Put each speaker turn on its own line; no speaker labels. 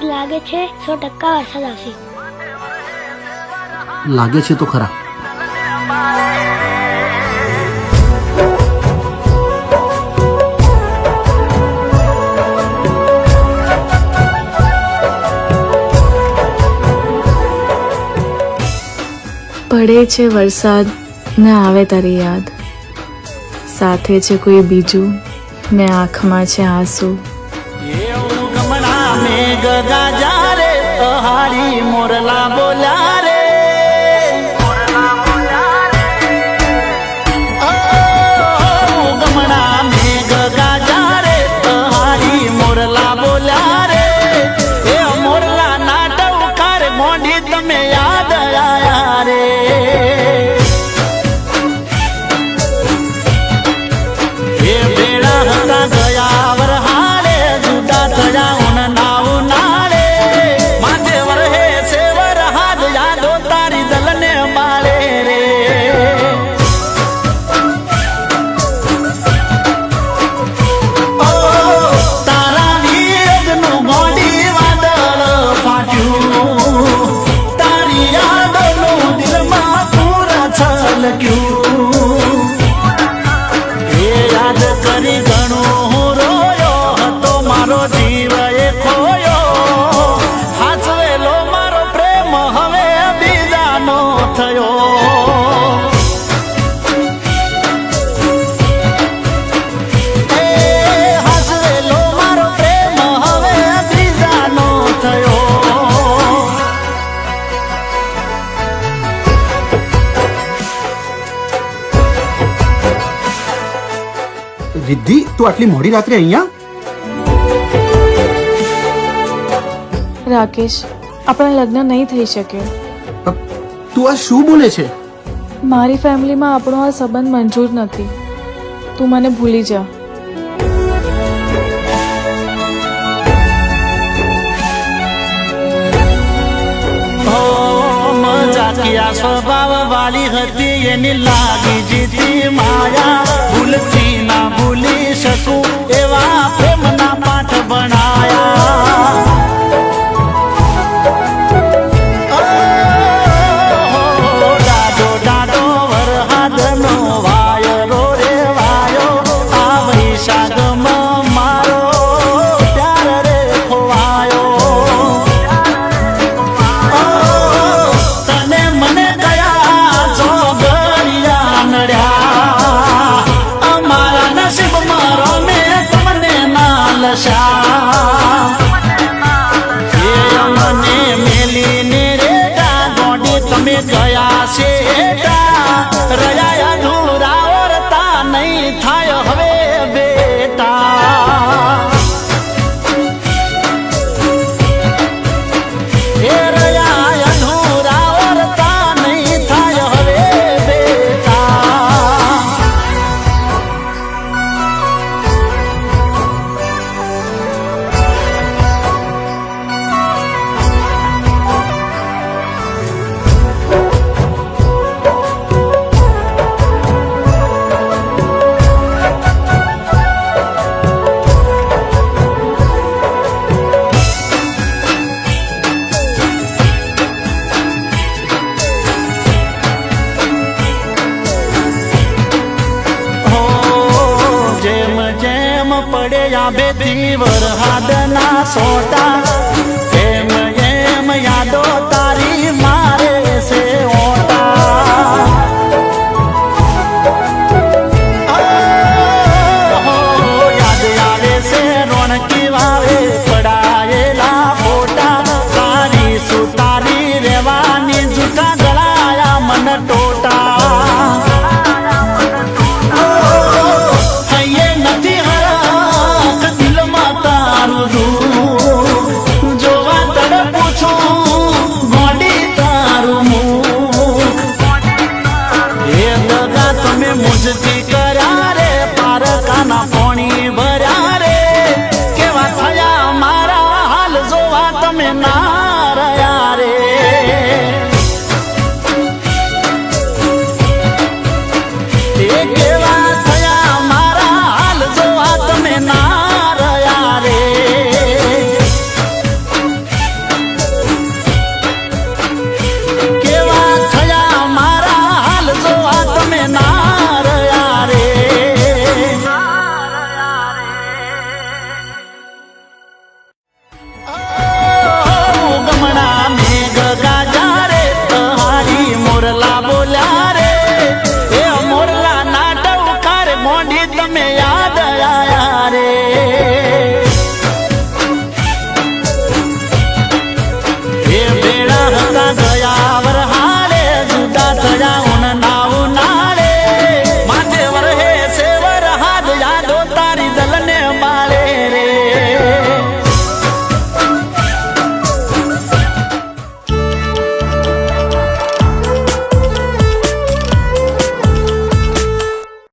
લાગે છે 100% વરસાદ આવશે.
લાગે છે તો ખરા.
પડે છે વરસાદ ને આવે તારી યાદ, સાથે છે કોઈ બીજું ને આંખમાં છે આંસુ.
મોરલા બોલ્યા રે, ગમણા મેઘ ગાજા રે, હારી મોરલા બોલ્યા રે. એ મોરલા નાટક કાર મોઢી તમે યાદ આયા રે. એ બેડા હતા ગયા વરહાડે, જુદા થયા ઉનના ઉનાળે. માથે વરહે સેવર હાથ યાદો તારી દલને માળે રે. ઓ તારા વિયોગનું ગોડી વાદળ ફાટ્યું, તારી યાદોનું દિલમાં પૂરા છલક્યું. એ યાદ કરી ઘણું હું રોયો હતો, મારો જીવ એ ખોયો. હાચવેલો મારો પ્રેમ હવે બીજાનો થયો. એ હાચવેલો મારો પ્રેમ હવે બીજાનો થયો.
રિદ્ધિ, તું આટલી મોડી રાત્રે અહીંયા?
રાકેશ, આપણા લગ્ન નહીં થઈ શકે.
તું આ શું બોલે છે?
મારી ફેમિલીમાં આપણો આ સંબંધ મંજૂર નથી. તું મને ભૂલી જા.
ઓ મજાકિયા સ્વભાવ વાળી હતી, એની લાગી જીતી માયા. ભૂલથી ના ભૂલી શકું એવા પ્રેમના પાઠ ભણાયા. ડાડો ડાડો વરહાદનો વાયરો રે વાયો, આ વૈશાખમાં મારો પ્યાર રે ખોવાયો. તને મને કયા ચોગડિયા નડ્યા, અમારા નસીબમાં રમે તમને ના લસ્યા. એ અમને મેલીને રેટા ગોડી તમે ગયા શેટા, રહ્યા અધૂરા ઓરતા નહીં થાય હવે બેટા. એ રહ્યા અધૂરા ઓરતા નહીં થાય હવે બેટા. જેમ જેમ પડ્યા બેથી વરહાદના સોટા,